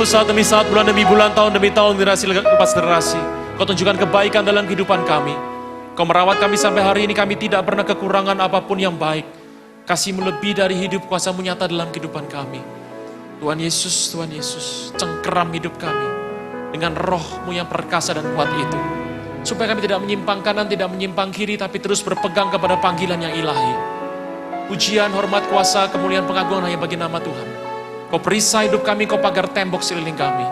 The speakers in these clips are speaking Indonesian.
waktu, saat demi saat, bulan demi bulan, tahun demi tahun, generasi lepas generasi. Kau tunjukkan kebaikan dalam kehidupan kami. Kau merawat kami sampai hari ini, kami tidak pernah kekurangan apapun yang baik. Kasih-Mu lebih dari hidup, kuasa-Mu nyata dalam kehidupan kami. Tuhan Yesus, cengkeram hidup kami dengan roh-Mu yang perkasa dan kuat itu. Supaya kami tidak menyimpang kanan, tidak menyimpang kiri, tapi terus berpegang kepada panggilan yang ilahi. Pujian, hormat, kuasa, kemuliaan, pengagungan hanya bagi nama Tuhan. Kau perisai hidup kami, Kau pagar tembok sekeliling kami.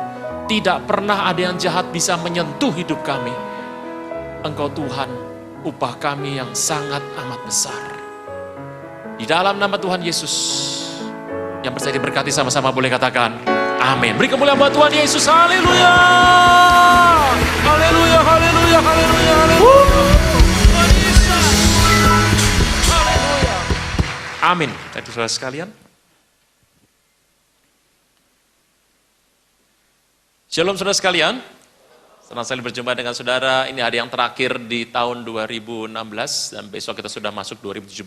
Tidak pernah ada yang jahat bisa menyentuh hidup kami. Engkau Tuhan, upah kami yang sangat amat besar. Di dalam nama Tuhan Yesus, yang percaya diberkati sama-sama boleh katakan, amin. Beri kemuliaan buat Tuhan Yesus, haleluya. Haleluya, haleluya, haleluya, haleluya. Tuhan Yesus, haleluya. Amin. Jadi saudara sekalian, shalom saudara sekalian. Senang sekali berjumpa dengan saudara. Ini hari yang terakhir di tahun 2016 dan besok kita sudah masuk 2017.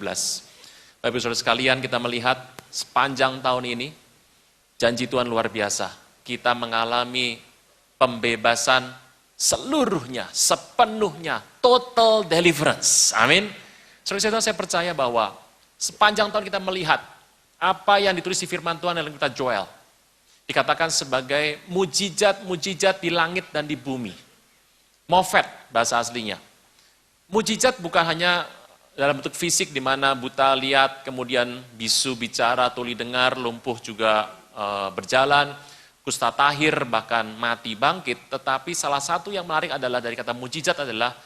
Bapak Ibu saudara sekalian, kita melihat sepanjang tahun ini janji Tuhan luar biasa. Kita mengalami pembebasan seluruhnya, sepenuhnya, total deliverance. Amin. Saudara-saudara, saya percaya bahwa sepanjang tahun kita melihat apa yang ditulis di firman Tuhan dalam kitab Joel. Dikatakan sebagai mujizat-mujizat di langit dan di bumi. Mofet bahasa aslinya. Mujizat bukan hanya dalam bentuk fisik di mana buta lihat, kemudian bisu bicara, tuli dengar, lumpuh juga berjalan, kusta tahir, bahkan mati bangkit. Tetapi salah satu yang menarik adalah dari kata mujizat adalah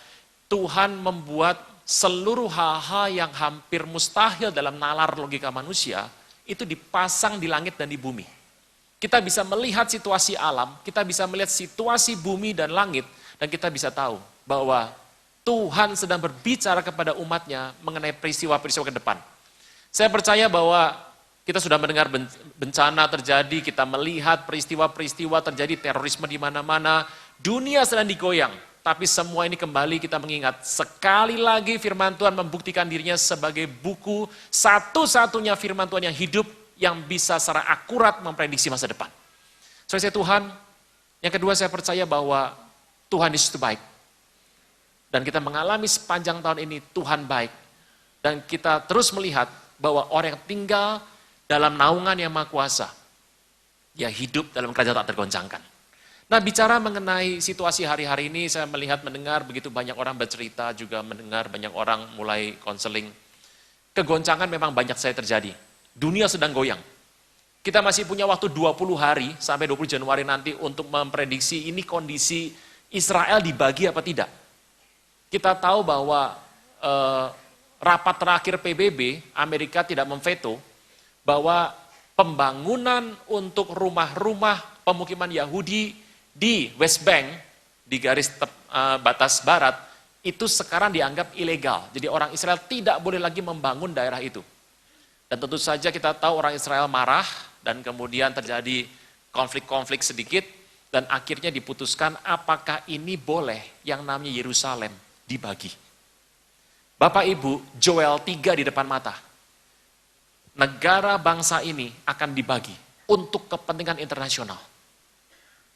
Tuhan membuat seluruh hal-hal yang hampir mustahil dalam nalar logika manusia itu dipasang di langit dan di bumi. Kita bisa melihat situasi alam, kita bisa melihat situasi bumi dan langit, dan kita bisa tahu bahwa Tuhan sedang berbicara kepada umatnya mengenai peristiwa-peristiwa ke depan. Saya percaya bahwa kita sudah mendengar bencana terjadi, kita melihat peristiwa-peristiwa terjadi, terorisme di mana-mana, dunia sedang digoyang. Tapi semua ini kembali kita mengingat, sekali lagi firman Tuhan membuktikan dirinya sebagai buku satu-satunya firman Tuhan yang hidup, yang bisa secara akurat memprediksi masa depan. Saudara Tuhan, yang kedua saya percaya bahwa Tuhan Yesus itu baik. Dan kita mengalami sepanjang tahun ini Tuhan baik. Dan kita terus melihat bahwa orang yang tinggal dalam naungan yang maha kuasa, dia hidup dalam kerajaan tak tergoncangkan. Nah, bicara mengenai situasi hari-hari ini, saya melihat, mendengar begitu banyak orang bercerita, juga mendengar banyak orang mulai konseling. Kegoncangan memang banyak saya terjadi. Dunia sedang goyang. Kita masih punya waktu 20 hari sampai 20 Januari nanti untuk memprediksi ini kondisi Israel dibagi apa tidak. Kita tahu bahwa rapat terakhir PBB, Amerika tidak memveto bahwa pembangunan untuk rumah-rumah pemukiman Yahudi di West Bank, di garis batas barat, itu sekarang dianggap ilegal. Jadi orang Israel tidak boleh lagi membangun daerah itu. Dan tentu saja kita tahu orang Israel marah dan kemudian terjadi konflik-konflik sedikit dan akhirnya diputuskan apakah ini boleh yang namanya Yerusalem dibagi. Bapak Ibu, Joel 3 di depan mata. Negara bangsa ini akan dibagi untuk kepentingan internasional.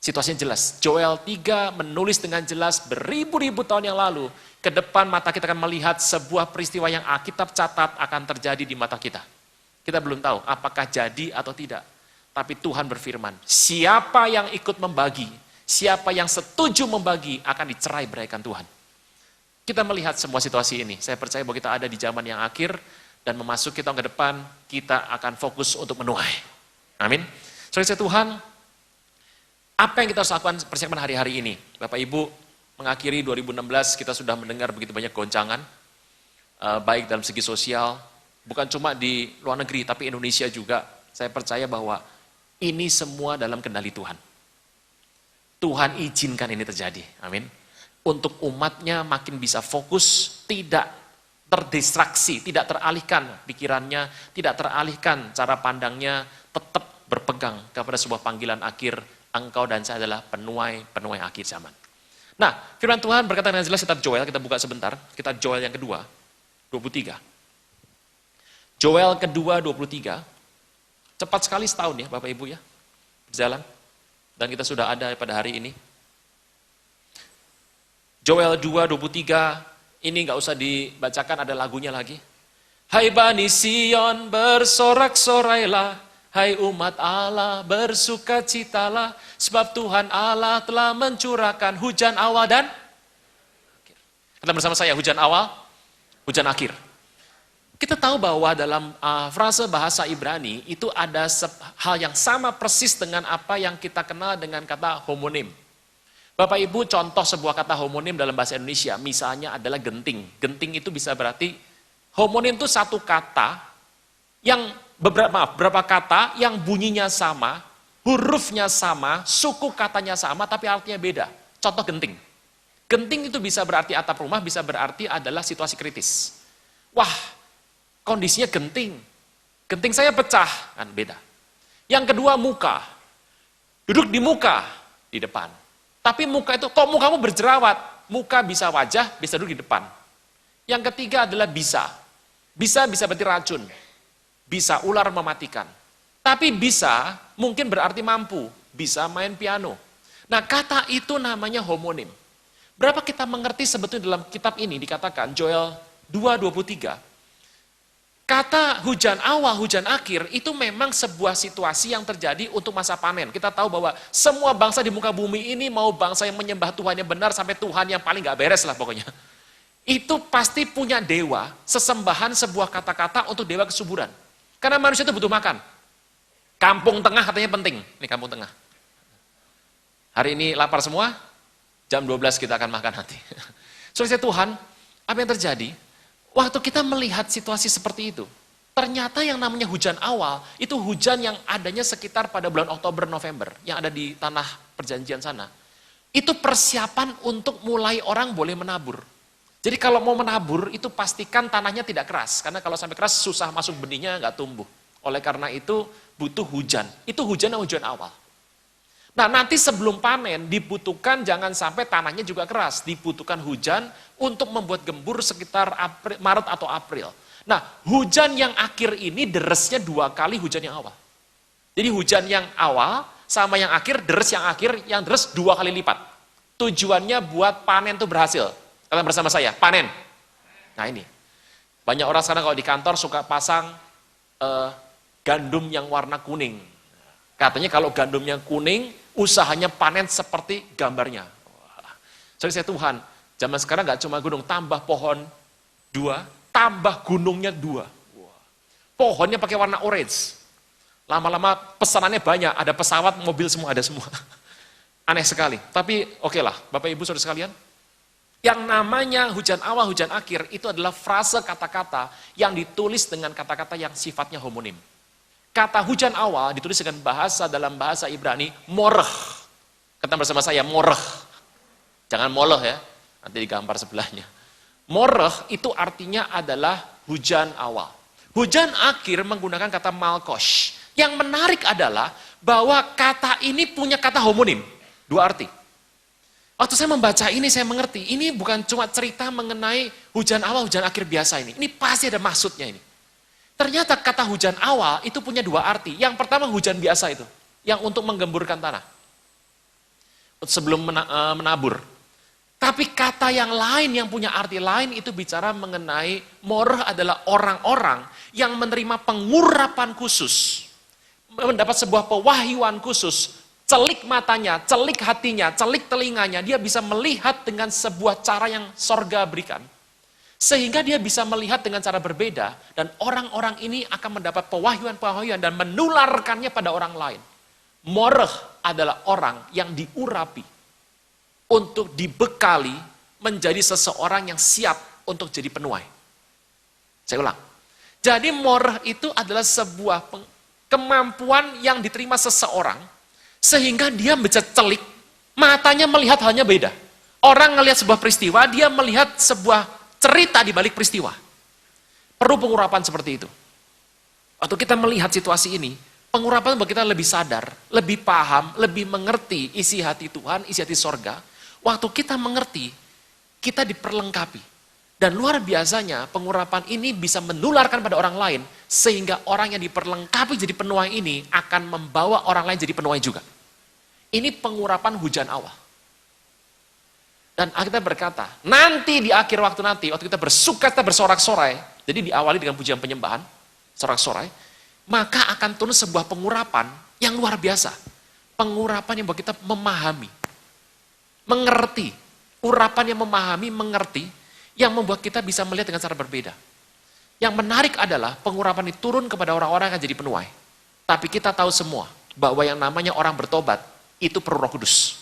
Situasinya jelas. Joel 3 menulis dengan jelas beribu-ribu tahun yang lalu. Ke depan mata kita akan melihat sebuah peristiwa yang Alkitab catat akan terjadi di mata kita. Kita belum tahu apakah jadi atau tidak. Tapi Tuhan berfirman, siapa yang ikut membagi, siapa yang setuju membagi akan dicerai beraikan Tuhan. Kita melihat semua situasi ini. Saya percaya bahwa kita ada di zaman yang akhir dan memasuki tahun ke depan, kita akan fokus untuk menuai. Amin. Saudara Tuhan, apa yang kita harus lakukan persiapan hari-hari ini? Bapak Ibu, mengakhiri 2016 kita sudah mendengar begitu banyak goncangan, baik dalam segi sosial, bukan cuma di luar negeri, tapi Indonesia juga. Saya percaya bahwa ini semua dalam kendali Tuhan. Tuhan izinkan ini terjadi. Amin. Untuk umatnya makin bisa fokus, tidak terdistraksi, tidak teralihkan pikirannya, tidak teralihkan cara pandangnya, tetap berpegang kepada sebuah panggilan akhir. Engkau dan saya adalah penuai akhir zaman. Nah, firman Tuhan berkata dengan jelas kitab Joel, kita buka sebentar, kitab Joel yang kedua, 23. Joel kedua 23, cepat sekali setahun ya Bapak Ibu ya, berjalan. Dan kita sudah ada pada hari ini. Joel 2:23, ini nggak usah dibacakan, ada lagunya lagi. Hai Bani Sion, bersorak-sorailah, hai umat Allah, bersukacitalah, sebab Tuhan Allah telah mencurahkan hujan awal dan akhir. Kata bersama saya, hujan awal, hujan akhir. Kita tahu bahwa dalam frase bahasa Ibrani itu ada hal yang sama persis dengan apa yang kita kenal dengan kata homonim. Bapak Ibu, contoh sebuah kata homonim dalam bahasa Indonesia, misalnya adalah genting. Genting itu bisa berarti, homonim itu satu kata yang beberapa kata yang bunyinya sama, hurufnya sama, suku katanya sama, tapi artinya beda. Contoh genting. Genting itu bisa berarti atap rumah, bisa berarti adalah situasi kritis. Wah, kondisinya genting. Genting saya pecah, kan beda. Yang kedua muka. Duduk di muka, di depan. Tapi muka itu, kok mukamu berjerawat? Muka bisa wajah, bisa duduk di depan. Yang ketiga adalah bisa. Bisa berarti racun. Bisa ular mematikan. Tapi bisa mungkin berarti mampu. Bisa main piano. Nah, kata itu namanya homonim. Berapa kita mengerti sebetulnya dalam kitab ini dikatakan, Joel 2:23, kata hujan awal, hujan akhir itu memang sebuah situasi yang terjadi untuk masa panen. Kita tahu bahwa semua bangsa di muka bumi ini, mau bangsa yang menyembah Tuhan yang benar sampai Tuhan yang paling gak beres lah pokoknya. Itu pasti punya dewa, sesembahan sebuah kata-kata untuk dewa kesuburan. Karena manusia itu butuh makan. Kampung tengah katanya penting. Ini kampung tengah. Hari ini lapar semua, jam 12 kita akan makan nanti. Saudara Tuhan, apa yang terjadi? Waktu kita melihat situasi seperti itu, ternyata yang namanya hujan awal, itu hujan yang adanya sekitar pada bulan Oktober, November, yang ada di tanah perjanjian sana. Itu persiapan untuk mulai orang boleh menabur. Jadi kalau mau menabur, itu pastikan tanahnya tidak keras, karena kalau sampai keras susah masuk benihnya, nggak tumbuh. Oleh karena itu butuh hujan, itu hujan awal. Nah, nanti sebelum panen dibutuhkan jangan sampai tanahnya juga keras, dibutuhkan hujan untuk membuat gembur sekitar Maret atau April. Nah, hujan yang akhir ini deresnya 2 kali hujan yang awal. Jadi hujan yang awal sama yang akhir, deres yang akhir, yang deres 2 kali lipat. Tujuannya buat panen itu berhasil. Kalian bersama saya, panen. Nah ini, banyak orang sekarang kalau di kantor suka pasang gandum yang warna kuning. Katanya kalau gandumnya kuning, usahanya panen seperti gambarnya. Saya Tuhan, zaman sekarang nggak cuma gunung, tambah pohon 2, tambah gunungnya 2. Pohonnya pakai warna orange. Lama-lama pesanannya banyak, ada pesawat, mobil semua ada semua. Aneh sekali. Tapi oke lah, Bapak Ibu Saudara sekalian, yang namanya hujan awal, hujan akhir itu adalah frase kata-kata yang ditulis dengan kata-kata yang sifatnya homonim. Kata hujan awal ditulis dengan bahasa dalam bahasa Ibrani, moreh. Kata bersama saya, moreh. Jangan moloh ya, nanti digambar sebelahnya. Moreh itu artinya adalah hujan awal. Hujan akhir menggunakan kata malkosh. Yang menarik adalah bahwa kata ini punya kata homonim. 2 arti. Waktu saya membaca ini saya mengerti, ini bukan cuma cerita mengenai hujan awal, hujan akhir biasa ini. Ini pasti ada maksudnya ini. Ternyata kata hujan awal itu punya 2 arti. Yang pertama hujan biasa itu, yang untuk menggemburkan tanah. Sebelum menabur. Tapi kata yang lain yang punya arti lain itu bicara mengenai moreh adalah orang-orang yang menerima pengurapan khusus. Mendapat sebuah pewahyuan khusus. Celik matanya, celik hatinya, celik telinganya. Dia bisa melihat dengan sebuah cara yang sorga berikan. Sehingga dia bisa melihat dengan cara berbeda, dan orang-orang ini akan mendapat pewahyuan-pewahyuan dan menularkannya pada orang lain. Moreh adalah orang yang diurapi untuk dibekali menjadi seseorang yang siap untuk jadi penuai. Saya ulang. Jadi moreh itu adalah sebuah kemampuan yang diterima seseorang, sehingga dia bisa celik, matanya melihat halnya beda. Orang melihat sebuah peristiwa, dia melihat sebuah cerita di balik peristiwa. Perlu pengurapan seperti itu. Waktu kita melihat situasi ini, pengurapan membuat kita lebih sadar, lebih paham, lebih mengerti isi hati Tuhan, isi hati sorga. Waktu kita mengerti, kita diperlengkapi. Dan luar biasanya pengurapan ini bisa menularkan pada orang lain, sehingga orang yang diperlengkapi jadi penuai ini akan membawa orang lain jadi penuai juga. Ini pengurapan hujan awal. Dan kita berkata, nanti di akhir waktu nanti, waktu kita bersuka, kita bersorak-sorai, jadi diawali dengan pujian penyembahan, sorak-sorai, maka akan turun sebuah pengurapan yang luar biasa. Pengurapan yang buat kita memahami, mengerti. Urapan yang memahami, mengerti, yang membuat kita bisa melihat dengan cara berbeda. Yang menarik adalah pengurapan ini turun kepada orang-orang yang akan jadi penuai. Tapi kita tahu semua bahwa yang namanya orang bertobat itu perlu Roh Kudus.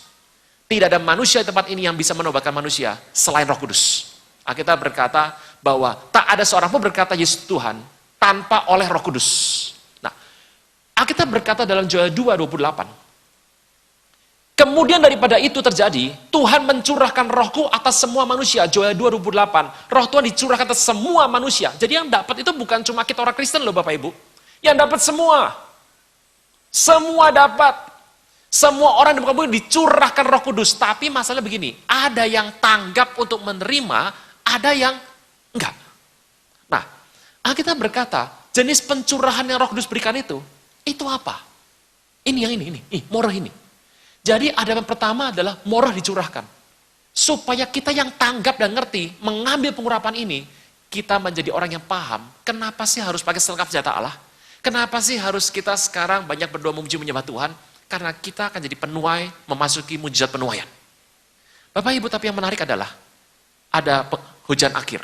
Tidak ada manusia di tempat ini yang bisa menobatkan manusia selain Roh Kudus. Alkitab berkata bahwa tak ada seorang pun berkata Yesus Tuhan tanpa oleh Roh Kudus. Nah, Alkitab berkata dalam Yoel 2:28. Kemudian daripada itu terjadi, Tuhan mencurahkan rohku atas semua manusia. Yoel 2:28. Roh Tuhan dicurahkan atas semua manusia. Jadi yang dapat itu bukan cuma kita orang Kristen loh Bapak Ibu. Yang dapat semua. Semua dapat. Semua orang di muka bumi dicurahkan Roh Kudus. Tapi masalah begini, ada yang tanggap untuk menerima, ada yang enggak. Nah, Alkitab berkata, jenis pencurahan yang Roh Kudus berikan itu apa? Ini yang ini. Moreh ini. Jadi ada yang pertama adalah moreh dicurahkan. Supaya kita yang tanggap dan ngerti, mengambil pengurapan ini, kita menjadi orang yang paham, kenapa sih harus pakai selengkap senjata Allah? Kenapa sih harus kita sekarang banyak berdoa memuji menyembah Tuhan? Karena kita akan jadi penuai, memasuki mujizat penuaian. Bapak Ibu, tapi yang menarik adalah, ada hujan akhir.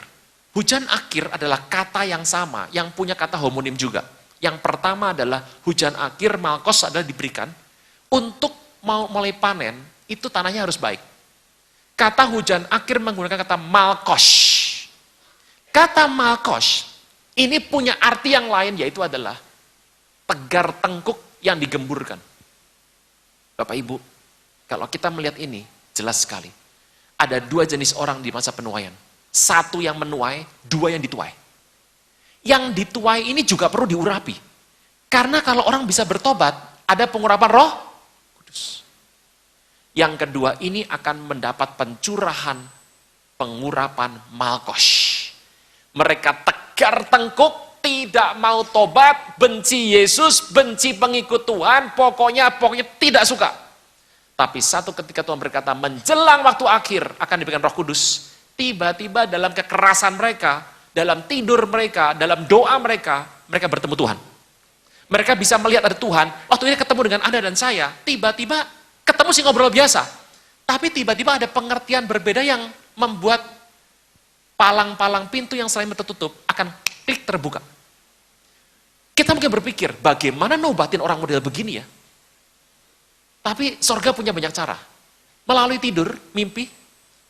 Hujan akhir adalah kata yang sama, yang punya kata homonim juga. Yang pertama adalah hujan akhir, malkos adalah diberikan, untuk mau mulai panen, itu tanahnya harus baik. Kata hujan akhir menggunakan kata malkos. Kata malkos, ini punya arti yang lain, yaitu adalah tegar tengkuk yang digemburkan. Bapak Ibu, kalau kita melihat ini, jelas sekali. Ada dua jenis orang di masa penuaian. Satu yang menuai, dua yang dituai. Yang dituai ini juga perlu diurapi. Karena kalau orang bisa bertobat, ada pengurapan Roh Kudus. Yang kedua, ini akan mendapat pencurahan, pengurapan malkos. Mereka tegar tengkuk, tidak mau tobat, benci Yesus, benci pengikut Tuhan, pokoknya tidak suka. Tapi satu ketika Tuhan berkata, menjelang waktu akhir akan diberikan Roh Kudus. Tiba-tiba dalam kekerasan mereka, dalam tidur mereka, dalam doa mereka bertemu Tuhan. Mereka bisa melihat ada Tuhan, waktu ini ketemu dengan Anda dan saya, tiba-tiba ketemu sih ngobrol biasa. Tapi tiba-tiba ada pengertian berbeda yang membuat palang-palang pintu yang selain tertutup akan klik terbuka. Kita mungkin berpikir, bagaimana nobatin orang model begini ya? Tapi sorga punya banyak cara. Melalui tidur, mimpi,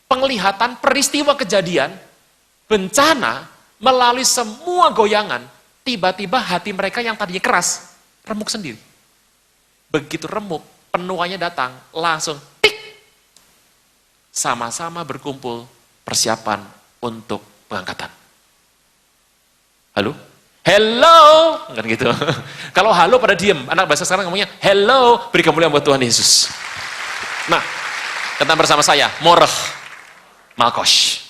penglihatan, peristiwa kejadian, bencana, melalui semua goyangan, tiba-tiba hati mereka yang tadinya keras, remuk sendiri. Begitu remuk, penuainya datang, langsung tik. Sama-sama berkumpul, persiapan untuk pengangkatan. Halo? Hello! Kan gitu. Kalau halo pada diem, anak bahasa sekarang ngomongnya, hello, beri kemuliaan buat Tuhan Yesus. Nah, katakan bersama saya, moreh, malkos.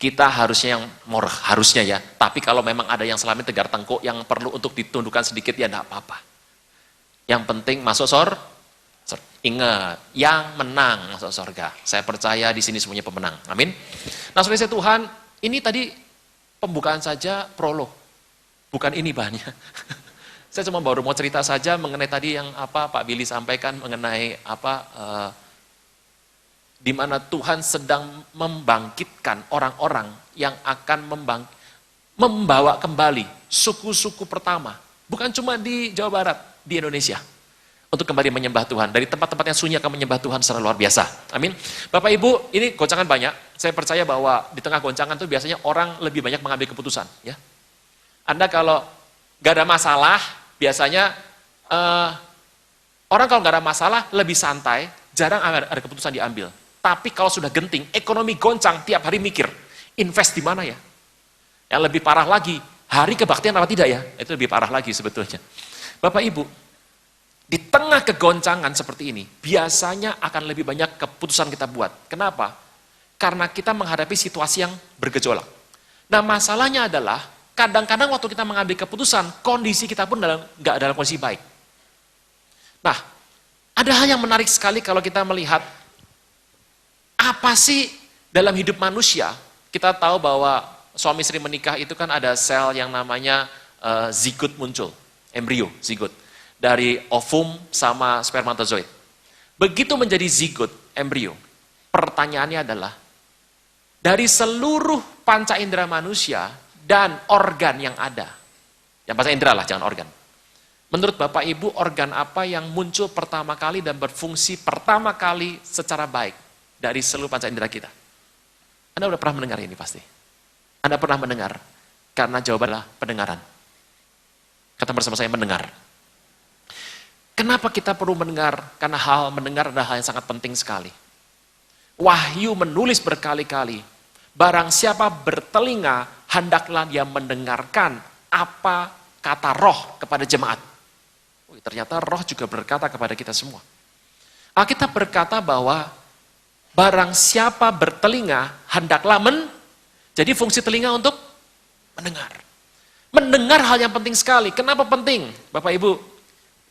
Kita harusnya yang moreh, harusnya ya. Tapi kalau memang ada yang selama tegar tengkuk, yang perlu untuk ditundukkan sedikit, ya enggak apa-apa. Yang penting masuk ingat, yang menang masuk surga. Saya percaya di sini semuanya pemenang. Amin. Nah, saudara Tuhan, ini tadi pembukaan saja prolog. Bukan ini bahannya. Saya cuma baru mau cerita saja mengenai tadi yang Pak Billy sampaikan mengenai di mana Tuhan sedang membangkitkan orang-orang yang akan membawa kembali suku-suku pertama. Bukan cuma di Jawa Barat, di Indonesia. Untuk kembali menyembah Tuhan. Dari tempat-tempat yang sunyi akan menyembah Tuhan secara luar biasa. Amin. Bapak Ibu, ini goncangan banyak. Saya percaya bahwa di tengah goncangan itu biasanya orang lebih banyak mengambil keputusan. Ya. Anda kalau gak ada masalah, biasanya orang kalau gak ada masalah lebih santai, jarang ada keputusan diambil. Tapi kalau sudah genting, ekonomi goncang, tiap hari mikir, invest di mana ya? Yang lebih parah lagi, hari kebaktian apa tidak ya? Itu lebih parah lagi sebetulnya. Bapak Ibu, di tengah kegoncangan seperti ini, biasanya akan lebih banyak keputusan kita buat. Kenapa? Karena kita menghadapi situasi yang bergejolak. Nah, masalahnya adalah, kadang-kadang waktu kita mengambil keputusan, kondisi kita pun nggak dalam kondisi baik. Nah, Ada hal yang menarik sekali kalau kita melihat apa sih dalam hidup manusia. Kita tahu bahwa suami istri menikah itu kan ada sel yang namanya zigot muncul, embrio, zigot. Dari ovum sama spermatozoid. Begitu menjadi zigot, embrio, pertanyaannya adalah, dari seluruh panca indera manusia dan organ yang ada, yang panca indera lah, jangan organ. Menurut Bapak Ibu, organ apa yang muncul pertama kali dan berfungsi pertama kali secara baik dari seluruh panca indera kita? Anda sudah pernah mendengar ini pasti. Anda pernah mendengar, karena jawabannya pendengaran. Kata bersama saya, mendengar. Kenapa kita perlu mendengar? Karena hal mendengar adalah hal yang sangat penting sekali. Wahyu menulis berkali-kali, barang siapa bertelinga, hendaklah dia mendengarkan apa kata roh kepada jemaat. Ternyata roh juga berkata kepada kita semua. Alkitab berkata bahwa barang siapa bertelinga, hendaklah jadi fungsi telinga untuk mendengar. Mendengar hal yang penting sekali. Kenapa penting, Bapak Ibu?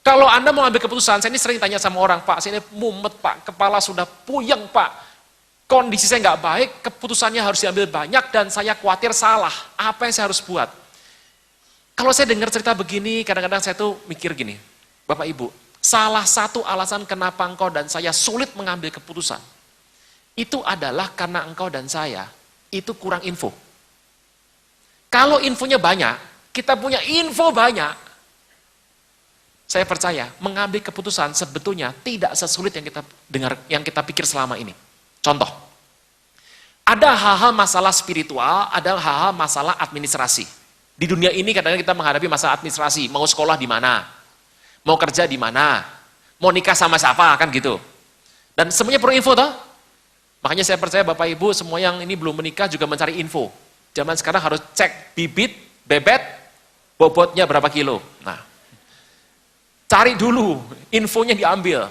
Kalau Anda mau ambil keputusan, saya ini sering tanya sama orang, Pak, saya ini mumet Pak, kepala sudah puyeng Pak, kondisi saya nggak baik, keputusannya harus diambil banyak dan saya khawatir salah. Apa yang saya harus buat? Kalau saya dengar cerita begini, kadang-kadang saya tuh mikir gini, Bapak Ibu, salah satu alasan kenapa engkau dan saya sulit mengambil keputusan, itu adalah karena engkau dan saya itu kurang info. Kalau infonya banyak, kita punya info banyak, saya percaya mengambil keputusan sebetulnya tidak sesulit yang kita dengar, yang kita pikir selama ini. Contoh, ada hal-hal masalah spiritual, ada hal-hal masalah administrasi. Di dunia ini kadang-kadang kita menghadapi masalah administrasi, mau sekolah di mana, mau kerja di mana, mau nikah sama siapa, kan gitu. Dan semuanya perlu info toh. Makanya saya percaya Bapak Ibu semua yang ini belum menikah juga mencari info. Zaman sekarang harus cek bibit, bebet, bobotnya berapa kilo. Nah, cari dulu, infonya diambil.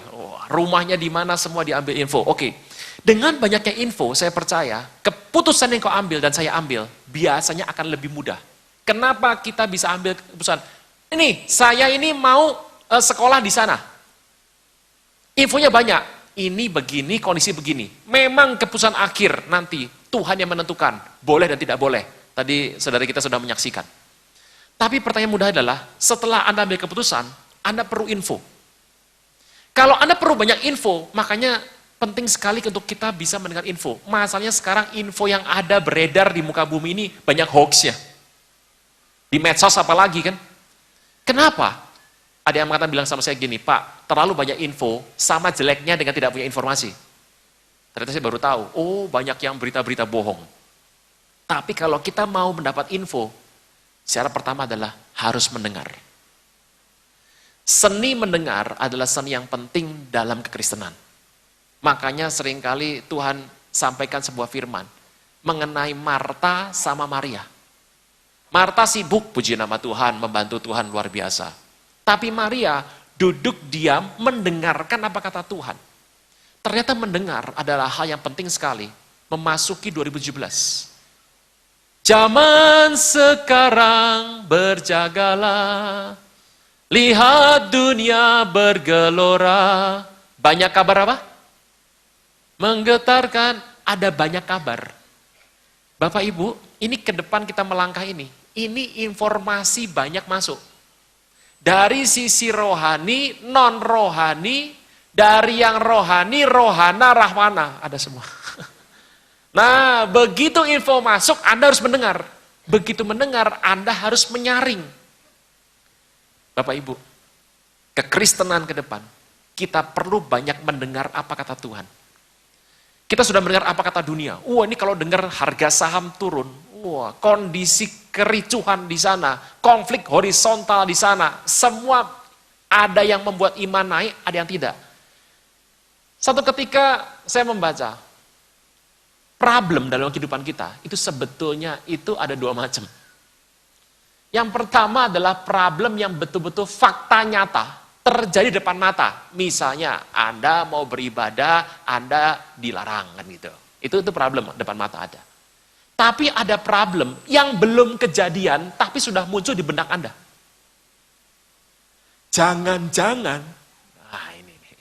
Rumahnya di mana, semua diambil info. Oke, dengan banyaknya info, saya percaya keputusan yang kau ambil dan saya ambil, biasanya akan lebih mudah. Kenapa kita bisa ambil keputusan? Ini, saya ini mau sekolah di sana. Infonya banyak. Ini begini, kondisi begini. Memang keputusan akhir nanti Tuhan yang menentukan, boleh dan tidak boleh. Tadi saudara kita sudah menyaksikan. Tapi pertanyaan mudah adalah, setelah Anda ambil keputusan, Anda perlu info. Kalau Anda perlu banyak info, makanya penting sekali untuk kita bisa mendengar info. Masalahnya sekarang info yang ada beredar di muka bumi ini banyak hoax ya. Di medsos apalagi kan. Kenapa? Ada yang mengatakan bilang sama saya gini, Pak, terlalu banyak info sama jeleknya dengan tidak punya informasi. Ternyata saya baru tahu, oh banyak yang berita-berita bohong. Tapi kalau kita mau mendapat info, syarat pertama adalah harus mendengar. Seni mendengar adalah seni yang penting dalam kekristenan. Makanya seringkali Tuhan sampaikan sebuah firman mengenai Marta sama Maria. Marta sibuk, puji nama Tuhan, membantu Tuhan luar biasa. Tapi Maria duduk diam mendengarkan apa kata Tuhan. Ternyata mendengar adalah hal yang penting sekali. Memasuki 2017. Zaman sekarang berjagalah. Lihat dunia bergelora. Banyak kabar apa? Menggetarkan, ada banyak kabar. Bapak Ibu, ini ke depan kita melangkah ini. Ini informasi banyak masuk. Dari sisi rohani, non-rohani, dari yang rohani, rohana, rahwana, ada semua. Nah, begitu info masuk, Anda harus mendengar. Begitu mendengar, Anda harus menyaring. Bapak Ibu, kekristenan ke depan, kita perlu banyak mendengar apa kata Tuhan. Kita sudah mendengar apa kata dunia. Wah, ini kalau dengar harga saham turun, wah, kondisi kericuhan di sana, konflik horizontal di sana, semua ada yang membuat iman naik, ada yang tidak. Satu ketika saya membaca, problem dalam kehidupan kita, itu sebetulnya itu ada dua macam. Yang pertama adalah problem yang betul-betul fakta nyata, terjadi depan mata. Misalnya, Anda mau beribadah, Anda dilarang, kan gitu. Itu problem depan mata ada. Tapi ada problem yang belum kejadian, tapi sudah muncul di benak Anda. Jangan-jangan, nah ini nih.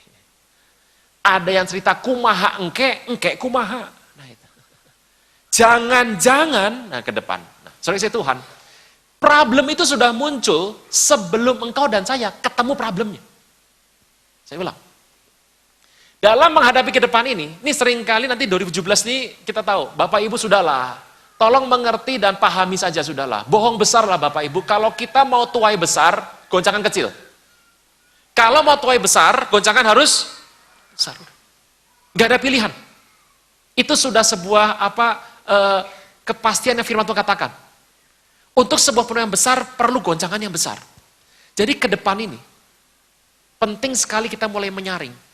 Ada yang cerita kumaha engke kumaha. Nah itu. Jangan-jangan, nah ke depan. Nah, sorry saya Tuhan, problem itu sudah muncul sebelum engkau dan saya ketemu problemnya. Saya ulang. Dalam menghadapi ke depan ini seringkali nanti 2017 nih kita tahu, Bapak Ibu sudahlah, tolong mengerti dan pahami saja sudahlah. Bohong besar lah Bapak Ibu, kalau kita mau tuai besar, goncangan kecil. Kalau mau tuai besar, goncangan harus besar. Gak ada pilihan. Itu sudah sebuah kepastian yang firman Tuhan katakan. Untuk sebuah penuh yang besar, perlu goncangan yang besar. Jadi ke depan ini, penting sekali kita mulai menyaring.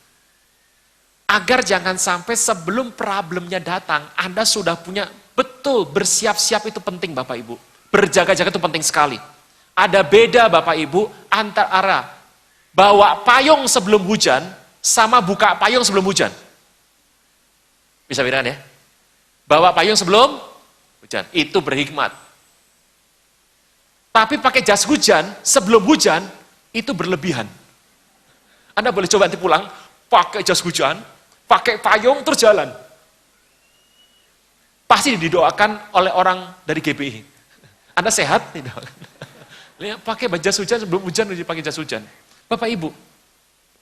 Agar jangan sampai sebelum problemnya datang, Anda sudah punya betul bersiap-siap itu penting Bapak Ibu. Berjaga-jaga itu penting sekali. Ada beda Bapak Ibu antara bawa payung sebelum hujan sama buka payung sebelum hujan. Bisa bedakan ya? Bawa payung sebelum hujan, itu berhikmat. Tapi pakai jas hujan sebelum hujan, itu berlebihan. Anda boleh coba nanti pulang, pakai jas hujan, pakai payung terus jalan. Pasti didoakan oleh orang dari GPI. Anda sehat? Lihat, pakai jas hujan sebelum hujan, dipakai jas hujan. Bapak Ibu,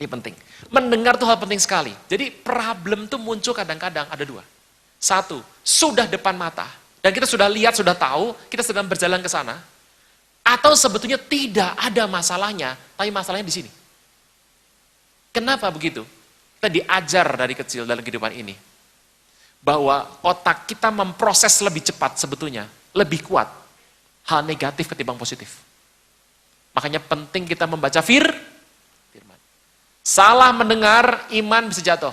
ini penting. Mendengar itu hal penting sekali. Jadi problem itu muncul kadang-kadang ada dua. Satu, sudah depan mata. Dan kita sudah lihat, sudah tahu, kita sedang berjalan ke sana. Atau sebetulnya tidak ada masalahnya, tapi masalahnya di sini. Kenapa begitu? Kita diajar dari kecil dalam kehidupan ini. Bahwa otak kita memproses lebih cepat sebetulnya. Lebih kuat. Hal negatif ketimbang positif. Makanya penting kita membaca firman. Salah mendengar, iman bisa jatuh.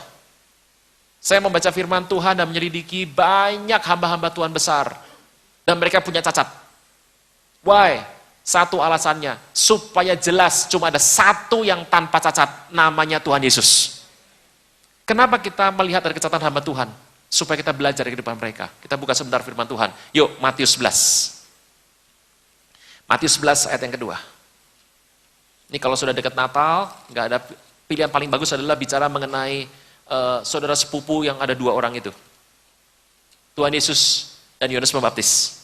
Saya membaca firman Tuhan dan menyelidiki banyak hamba-hamba Tuhan besar. Dan mereka punya cacat. Why? Satu alasannya, supaya jelas cuma ada satu yang tanpa cacat, namanya Tuhan Yesus. Kenapa kita melihat dari kecacatan hamba Tuhan? Supaya kita belajar dari kehidupan mereka. Kita buka sebentar firman Tuhan. Yuk, Matius 11. Matius 11 ayat yang kedua. Ini kalau sudah dekat Natal, nggak ada pilihan paling bagus adalah bicara mengenai saudara sepupu yang ada dua orang itu. Tuhan Yesus dan Yohanes Pembaptis.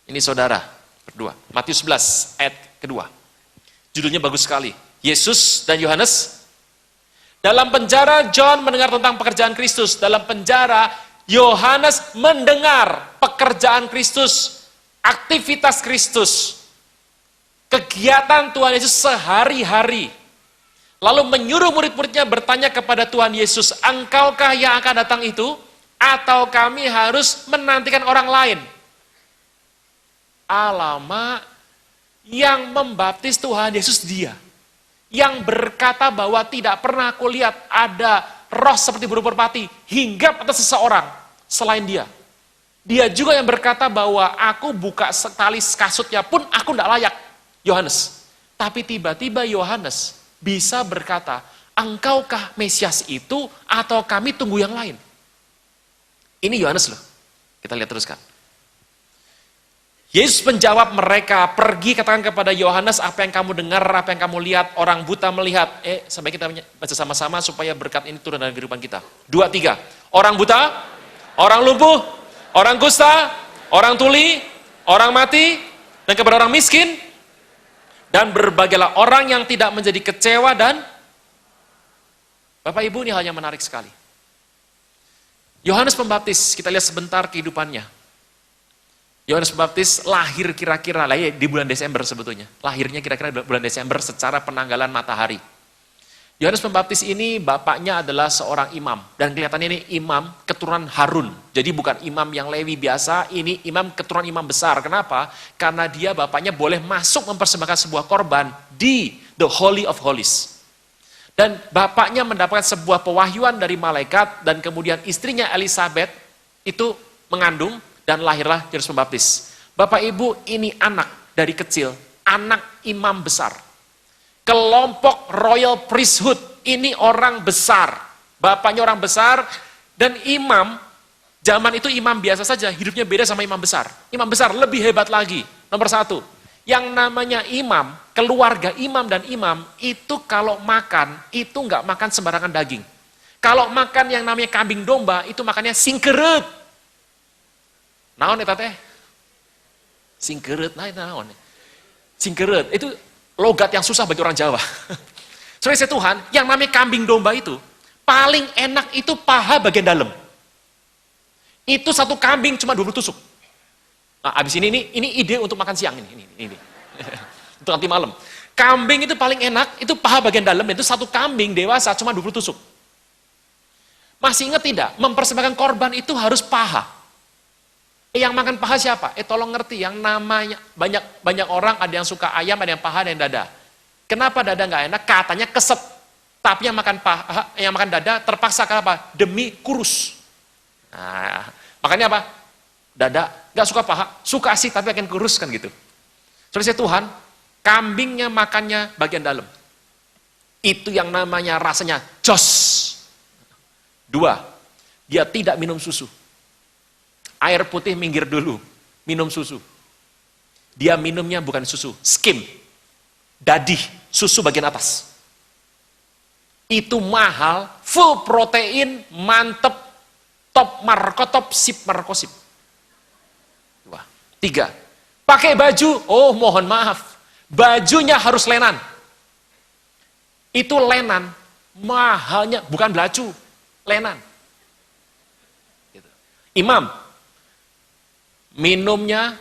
Ini saudara berdua. Matius 11 ayat kedua. Judulnya bagus sekali. Yesus dan Yohanes. Dalam penjara John mendengar tentang pekerjaan Kristus. Dalam penjara Yohanes mendengar pekerjaan Kristus, aktivitas Kristus, kegiatan Tuhan Yesus sehari-hari. Lalu menyuruh murid-muridnya bertanya kepada Tuhan Yesus, engkaukah yang akan datang itu? Atau kami harus menantikan orang lain? Alamak, yang membaptis Tuhan Yesus dia. Yang berkata bahwa tidak pernah aku lihat ada roh seperti burung merpati hinggap atas seseorang selain dia. Dia juga yang berkata bahwa aku buka tali kasutnya pun aku tidak layak, Yohanes. Tapi tiba-tiba Yohanes bisa berkata, engkaukah Mesias itu atau kami tunggu yang lain? Ini Yohanes loh. Kita lihat teruskan. Yesus menjawab mereka, pergi katakan kepada Yohanes apa yang kamu dengar, apa yang kamu lihat, orang buta melihat. Sampai kita baca sama-sama supaya berkat ini turun dalam kehidupan kita. 2, 3. Orang buta, orang lumpuh, orang kusta, orang tuli, orang mati, dan kepada orang miskin, dan berbagailah orang yang tidak menjadi kecewa dan Bapak Ibu, ini hal yang menarik sekali. Yohanes Pembaptis, kita lihat sebentar kehidupannya. Yohanes Pembaptis lahir kira-kira di bulan Desember sebetulnya. Lahirnya kira-kira bulan Desember secara penanggalan matahari. Yohanes Pembaptis ini bapaknya adalah seorang imam. Dan kelihatannya ini imam keturunan Harun. Jadi bukan imam yang Lewi biasa, ini imam keturunan imam besar. Kenapa? Karena dia bapaknya boleh masuk mempersembahkan sebuah korban di the Holy of Holies. Dan bapaknya mendapatkan sebuah pewahyuan dari malaikat dan kemudian istrinya Elizabeth itu mengandung dan lahirlah Yohanes Pembaptis. Bapak Ibu, ini anak dari kecil, anak imam besar. Kelompok royal priesthood, ini orang besar. Bapaknya orang besar dan imam, zaman itu imam biasa saja, hidupnya beda sama imam besar. Imam besar lebih hebat lagi. Nomor 1, yang namanya imam, keluarga imam dan imam, itu kalau makan, itu nggak makan sembarangan daging. Kalau makan yang namanya kambing domba, itu makannya singkeret. Naon eta teh? Singkeret, nah itu naon. Singkeret, itu logat yang susah bagi orang Jawa. Saudara Tuhan, yang namanya kambing domba itu, paling enak itu paha bagian dalam. Itu satu kambing cuma 20 tusuk. Nah, abis ini ide untuk makan siang ini. Untuk nanti malam. Kambing itu paling enak, itu paha bagian dalam, itu satu kambing dewasa cuma 20 tusuk. Masih ingat tidak? Mempersembahkan korban itu harus paha. Yang makan paha siapa? Tolong ngerti, yang namanya banyak orang ada yang suka ayam, ada yang paha, ada yang dada. Kenapa dada nggak enak? Katanya keset. Tapi yang makan paha, yang makan dada terpaksa kenapa? Demi kurus. Nah, makanya apa? Dada nggak suka paha, suka sih tapi akan kurus kan gitu. Saudara Tuhan, kambingnya makannya bagian dalam. Itu yang namanya rasanya jos. 2, dia tidak minum susu. Air putih minggir dulu, minum susu. Dia minumnya bukan susu, skim. Dadih, susu bagian atas. Itu mahal, full protein, mantep, top markotop, sip markosip. 3, pakai baju, oh mohon maaf, bajunya harus lenan. Itu lenan, mahalnya, bukan belacu, lenan. Imam, minumnya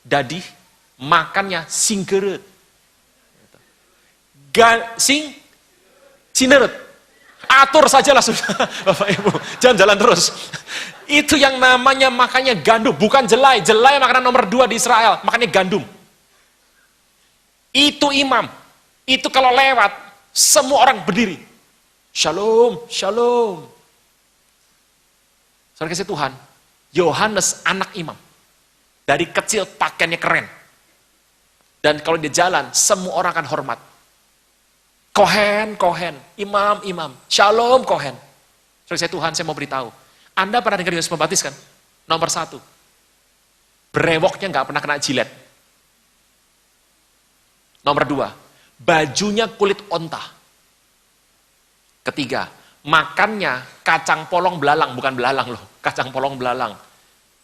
dadih, makannya singkeret. Cineret. Atur sajalah sudah, Bapak Ibu, jangan jalan terus. Itu yang namanya makannya gandum, bukan jelai. Jelai makanan nomor 2 di Israel, makannya gandum. Itu imam. Itu kalau lewat, semua orang berdiri. Shalom, shalom. Saudara kasih Tuhan, Yohanes anak imam. Dari kecil pakaiannya keren. Dan kalau dia jalan, semua orang akan hormat. Kohen, imam, shalom Kohen. Saudara Tuhan, saya mau beritahu. Anda pernah dengar Yohanes Pembaptis kan? Nomor 1. Brewoknya nggak pernah kena jilet. Nomor 2. Bajunya kulit onta. Ketiga, makannya kacang polong belalang, bukan belalang loh. Kacang polong belalang.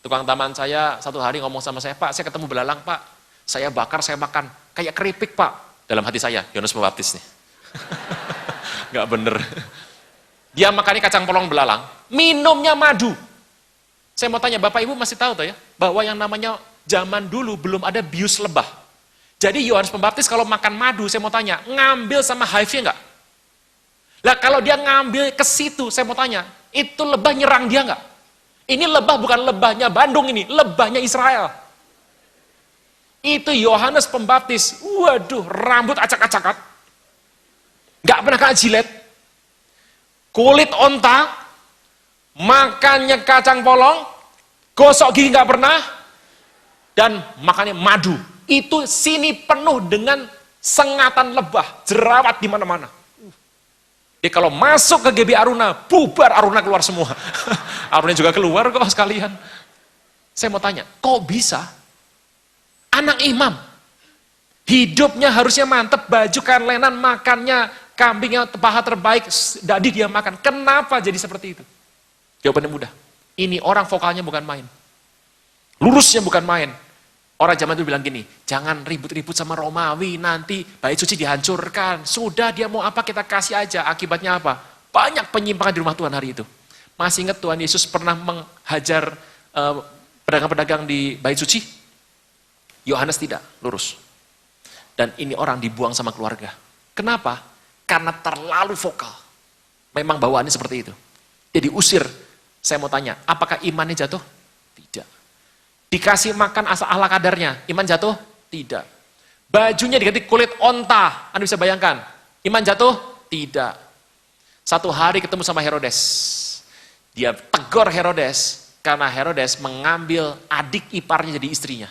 Tukang taman saya satu hari ngomong sama saya, Pak, saya ketemu belalang, Pak. Saya bakar, saya makan. Kayak keripik, Pak. Dalam hati saya, Yohanes Pembaptis nih. Nggak bener. Dia makannya kacang polong belalang, minumnya madu. Saya mau tanya, Bapak Ibu masih tahu tuh ya, bahwa yang namanya zaman dulu belum ada bius lebah. Jadi Yohanes Pembaptis kalau makan madu, saya mau tanya, ngambil sama HIV-nya nggak? Lah kalau dia ngambil ke situ, saya mau tanya, itu lebah nyerang dia nggak? Ini lebah bukan lebahnya Bandung ini, lebahnya Israel. Itu Yohanes Pembaptis, waduh, rambut acak-acakan. Nggak pernah kena jilet, kulit onta, makannya kacang polong, gosok gigi nggak pernah, dan makannya madu. Itu sini penuh dengan sengatan lebah, jerawat di mana-mana. Jadi kalau masuk ke GB Aruna, bubar Aruna keluar semua. Aruna juga keluar kok sekalian. Saya mau tanya, kok bisa? Anak imam, hidupnya harusnya mantep, baju kain lenan, makannya kambing yang paha terbaik, dadi dia makan. Kenapa jadi seperti itu? Jawabannya mudah. Ini orang vokalnya bukan main. Lurusnya bukan main. Orang zaman itu bilang gini, jangan ribut-ribut sama Romawi, nanti bait suci dihancurkan. Sudah dia mau apa kita kasih aja. Akibatnya apa? Banyak penyimpangan di rumah Tuhan hari itu. Masih ingat Tuhan Yesus pernah menghajar pedagang-pedagang di bait suci? Yohanes tidak, lurus. Dan ini orang dibuang sama keluarga. Kenapa? Karena terlalu vokal. Memang bawaannya seperti itu. Jadi usir. Saya mau tanya, apakah imannya jatuh? Tidak. Dikasih makan asal ala kadarnya, iman jatuh? Tidak. Bajunya diganti kulit onta, Anda bisa bayangkan. Iman jatuh? Tidak. Satu hari ketemu sama Herodes. Dia tegur Herodes, karena Herodes mengambil adik iparnya jadi istrinya.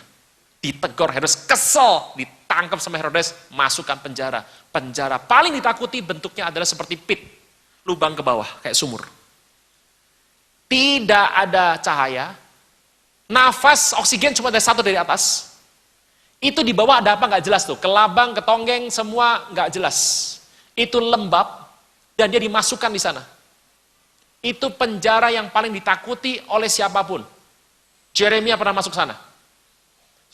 Ditegur Herodes, kesel, ditangkap sama Herodes, masukkan penjara. Penjara paling ditakuti bentuknya adalah seperti pit, lubang ke bawah, kayak sumur. Tidak ada cahaya, nafas, oksigen cuma ada satu dari atas. Itu di bawah ada apa nggak jelas tuh, kelabang, ketonggeng, semua nggak jelas. Itu lembab dan dia dimasukkan di sana. Itu penjara yang paling ditakuti oleh siapapun. Yeremia pernah masuk sana.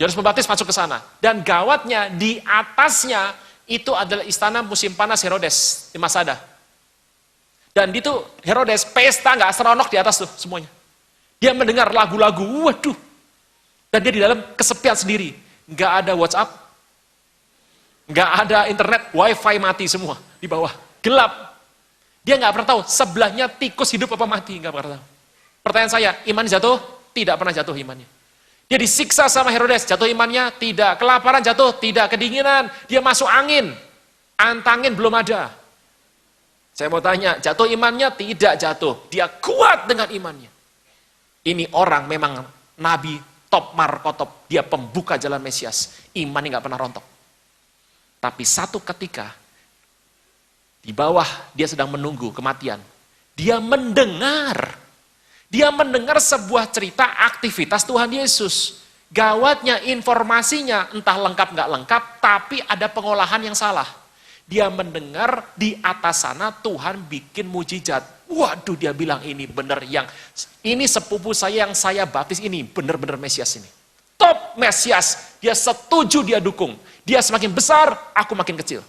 Yohanes Pembaptis masuk ke sana. Dan gawatnya di atasnya itu adalah istana musim panas Herodes di Masada. Dan itu Herodes pesta nggak seronok di atas tuh semuanya. Dia mendengar lagu-lagu, waduh. Dan dia di dalam kesepian sendiri. Nggak ada WhatsApp, nggak ada internet, wifi mati semua di bawah. Gelap. Dia nggak pernah tahu sebelahnya tikus hidup apa mati, nggak pernah tahu. Pertanyaan saya, iman jatuh? Tidak pernah jatuh imannya. Dia disiksa sama Herodes, jatuh imannya? Tidak. Kelaparan jatuh? Tidak. Kedinginan, dia masuk angin. Antangin belum ada. Saya mau tanya, jatuh imannya? Tidak jatuh. Dia kuat dengan imannya. Ini orang memang nabi top markotop. Dia pembuka jalan Mesias. Imannya nggak pernah rontok. Tapi satu ketika, di bawah dia sedang menunggu kematian. Dia mendengar sebuah cerita aktivitas Tuhan Yesus. Gawatnya informasinya entah lengkap nggak lengkap, tapi ada pengolahan yang salah. Dia mendengar di atas sana Tuhan bikin mujizat. Waduh, dia bilang ini benar, ini sepupu saya yang saya baptis ini benar-benar Mesias ini. Top Mesias, dia setuju, dia dukung. Dia semakin besar, aku makin kecil.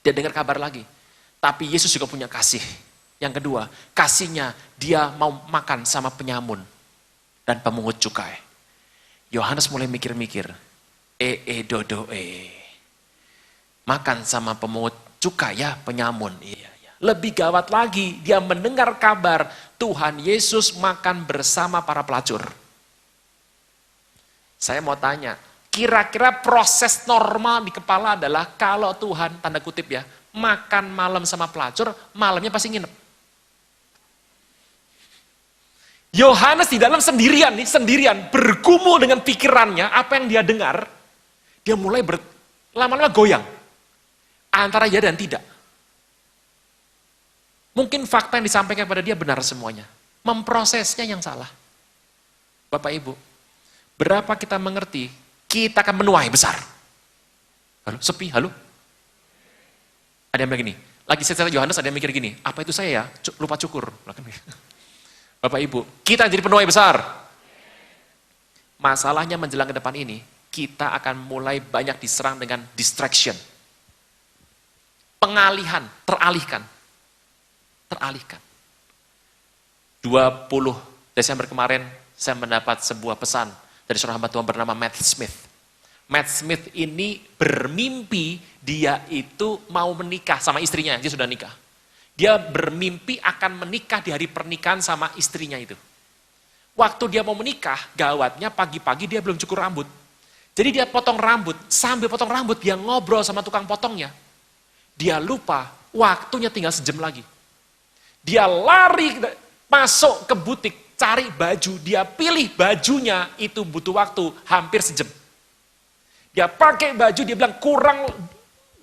Dia dengar kabar lagi. Tapi Yesus juga punya kasih. Yang kedua, kasihnya dia mau makan sama penyamun dan pemungut cukai. Yohanes mulai mikir-mikir, makan sama pemungut cukai ya, penyamun. Iya. Lebih gawat lagi, dia mendengar kabar Tuhan Yesus makan bersama para pelacur. Saya mau tanya, kira-kira proses normal di kepala adalah kalau Tuhan, tanda kutip ya, makan malam sama pelacur, malamnya pasti nginep. Yohanes di dalam sendirian bergumul dengan pikirannya, apa yang dia dengar, dia mulai lama-lama goyang. Antara ya dan tidak. Mungkin fakta yang disampaikan pada dia benar semuanya. Memprosesnya yang salah. Bapak Ibu, berapa kita mengerti, kita akan menuai besar. Halo, sepi, halo? Ada yang bilang gini, lagi secara Yohanes ada yang mikir gini, apa itu saya ya, lupa cukur. Bapak Ibu, kita jadi penuai besar. Masalahnya menjelang ke depan ini, kita akan mulai banyak diserang dengan distraction. Pengalihan, teralihkan. 20 Desember kemarin, saya mendapat sebuah pesan dari seorang hamba Tuhan bernama Matt Smith. Matt Smith ini bermimpi dia itu mau menikah sama istrinya, dia sudah nikah. Dia bermimpi akan menikah di hari pernikahan sama istrinya itu. Waktu dia mau menikah, gawatnya pagi-pagi dia belum cukur rambut. Jadi dia potong rambut, sambil potong rambut dia ngobrol sama tukang potongnya. Dia lupa, waktunya tinggal sejam lagi. Dia lari masuk ke butik, cari baju, dia pilih bajunya, itu butuh waktu hampir sejam. Dia pakai baju, dia bilang kurang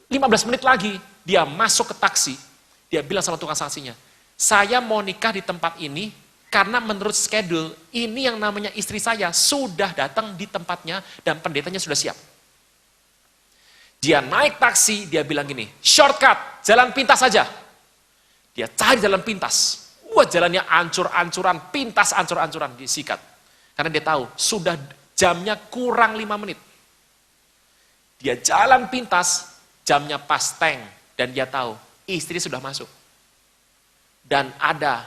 15 menit lagi, dia masuk ke taksi. Dia bilang sama tukang saksinya, saya mau nikah di tempat ini, karena menurut schedule, ini yang namanya istri saya sudah datang di tempatnya, dan pendetanya sudah siap. Dia naik taksi, dia bilang gini, shortcut, jalan pintas saja. Dia cari jalan pintas. Wah, jalannya ancur-ancuran, pintas ancur-ancuran, disikat. Karena dia tahu, sudah jamnya kurang 5 menit. Dia jalan pintas, jamnya pas teng, dan dia tahu, istri sudah masuk. Dan ada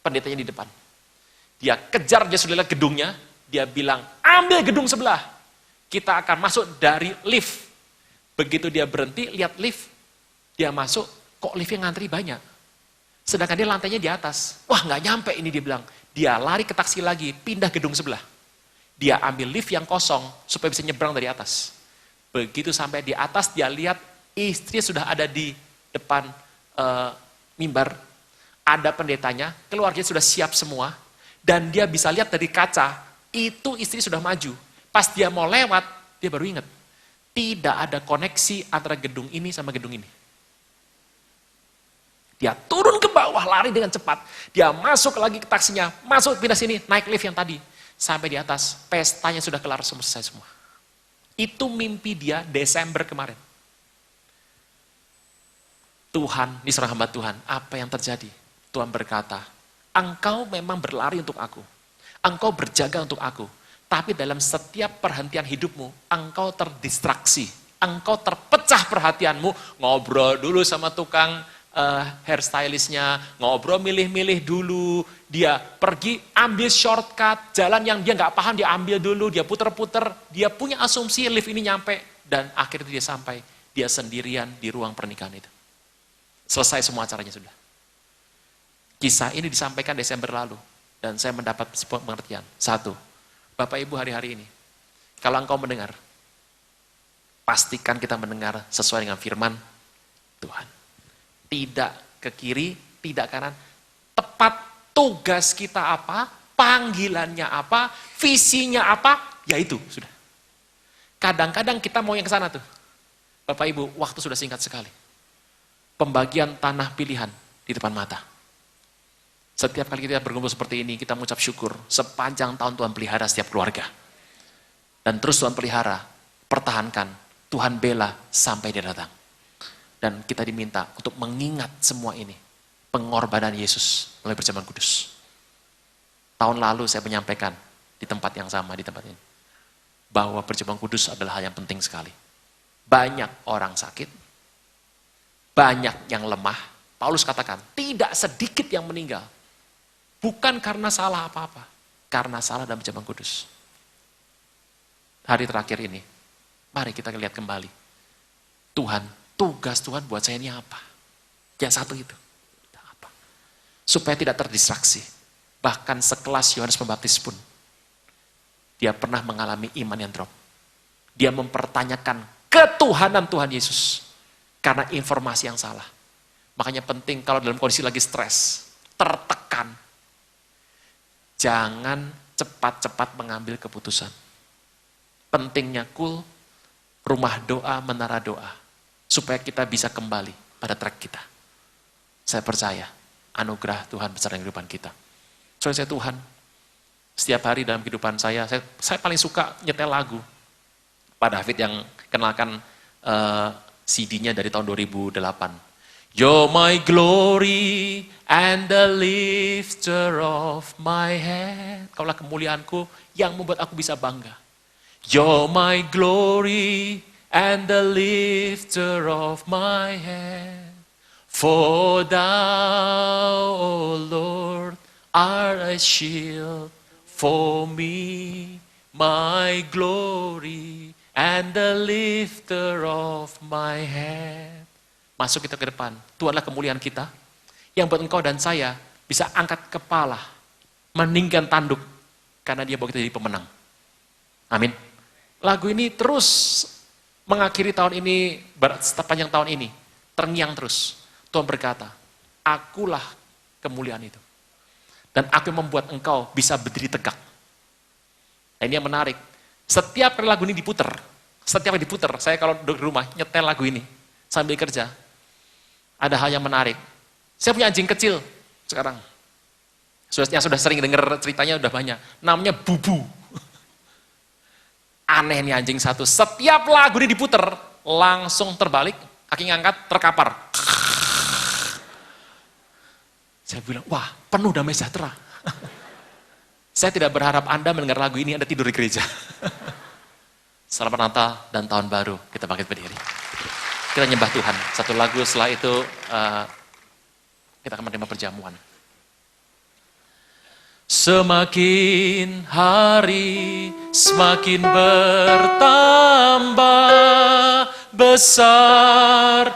pendetanya di depan. Dia kejar, dia sudah lihat gedungnya, dia bilang, ambil gedung sebelah. Kita akan masuk dari lift. Begitu dia berhenti, lihat lift, dia masuk, kok liftnya ngantri banyak. Sedangkan dia lantainya di atas. Wah, nggak nyampe ini, dia bilang. Dia lari ke taksi lagi, pindah gedung sebelah. Dia ambil lift yang kosong, supaya bisa nyebrang dari atas. Begitu sampai di atas, dia lihat istri sudah ada di depan mimbar, ada pendetanya, keluarganya sudah siap semua, dan dia bisa lihat dari kaca, itu istri sudah maju. Pas dia mau lewat, dia baru ingat, tidak ada koneksi antara gedung ini sama gedung ini. Dia turun ke bawah, lari dengan cepat, dia masuk lagi ke taksinya, masuk pindah sini, naik lift yang tadi, sampai di atas, pestanya sudah kelar selesai semua. Itu mimpi dia Desember kemarin. Tuhan, ini seorang hamba Tuhan, apa yang terjadi? Tuhan berkata, engkau memang berlari untuk aku. Engkau berjaga untuk aku. Tapi dalam setiap perhentian hidupmu, engkau terdistraksi. Engkau terpecah perhatianmu, ngobrol dulu sama tukang hairstylistnya, ngobrol milih-milih dulu, dia pergi ambil shortcut, jalan yang dia nggak paham dia ambil dulu, dia puter-puter, dia punya asumsi lift ini nyampe, dan akhirnya dia sampai, dia sendirian di ruang pernikahan itu. Selesai semua acaranya sudah. Kisah ini disampaikan Desember lalu, dan saya mendapat sebuah pengertian. Satu, Bapak Ibu hari-hari ini, kalau engkau mendengar, pastikan kita mendengar sesuai dengan firman Tuhan. Tidak ke kiri, tidak kanan. Tepat tugas kita apa, panggilannya apa, visinya apa, ya itu sudah. Kadang-kadang kita mau yang ke sana tuh. Bapak Ibu, waktu sudah singkat sekali. Pembagian tanah pilihan di depan mata. Setiap kali kita berkumpul seperti ini, kita mengucap syukur. Sepanjang tahun Tuhan pelihara setiap keluarga. Dan terus Tuhan pelihara, pertahankan, Tuhan bela sampai dia datang. Dan kita diminta untuk mengingat semua ini. Pengorbanan Yesus melalui perjamuan kudus. Tahun lalu saya menyampaikan di tempat yang sama, di tempat ini. Bahwa perjamuan kudus adalah hal yang penting sekali. Banyak orang sakit. Banyak yang lemah. Paulus katakan, tidak sedikit yang meninggal. Bukan karena salah apa-apa. Karena salah dalam perjamuan kudus. Hari terakhir ini, mari kita lihat kembali. Tugas Tuhan buat saya ini apa? Yang satu itu. Apa? Supaya tidak terdistraksi. Bahkan sekelas Yohanes Pembaptis pun, dia pernah mengalami iman yang drop. Dia mempertanyakan ketuhanan Tuhan Yesus. Karena informasi yang salah. Makanya penting kalau dalam kondisi lagi stres, tertekan. Jangan cepat-cepat mengambil keputusan. Pentingnya cool, rumah doa, menara doa. Supaya kita bisa kembali pada track kita. Saya percaya, anugerah Tuhan besar dalam kehidupan kita. Soalnya saya Tuhan, setiap hari dalam kehidupan saya paling suka nyetel lagu. Pak David yang kenalkan CD-nya dari tahun 2008. You're my glory and the lifter of my head. Kaulah kemuliaanku yang membuat aku bisa bangga. You're my glory and the lifter of my head. For thou, O Lord, art a shield for me, my glory and the lifter of my head. Masuk kita ke depan. Tuhan adalah kemuliaan kita. Yang buat engkau dan saya bisa angkat kepala, meninggikan tanduk, karena dia bawa kita jadi pemenang. Amin. Lagu ini terus mengakhiri tahun ini, sepanjang tahun ini, terngiang terus. Tuhan berkata, akulah kemuliaan itu. Dan aku yang membuat engkau bisa berdiri tegak. Nah, ini yang menarik. Setiap kali lagu ini diputer, saya kalau di rumah nyetel lagu ini, sambil kerja, ada hal yang menarik. Saya punya anjing kecil sekarang. Yang sudah sering dengar ceritanya udah banyak. Namanya Bubu. Aneh nih anjing satu. Setiap lagu ini diputer, langsung terbalik, kaki ngangkat, terkapar. Saya bilang, wah penuh damai sejahtera. Saya tidak berharap Anda mendengar lagu ini, Anda tidur di gereja. Selamat Natal dan Tahun Baru, kita bangkit berdiri. Kita nyembah Tuhan. Satu lagu setelah itu, kita akan menerima perjamuan. Semakin hari, semakin bertambah besar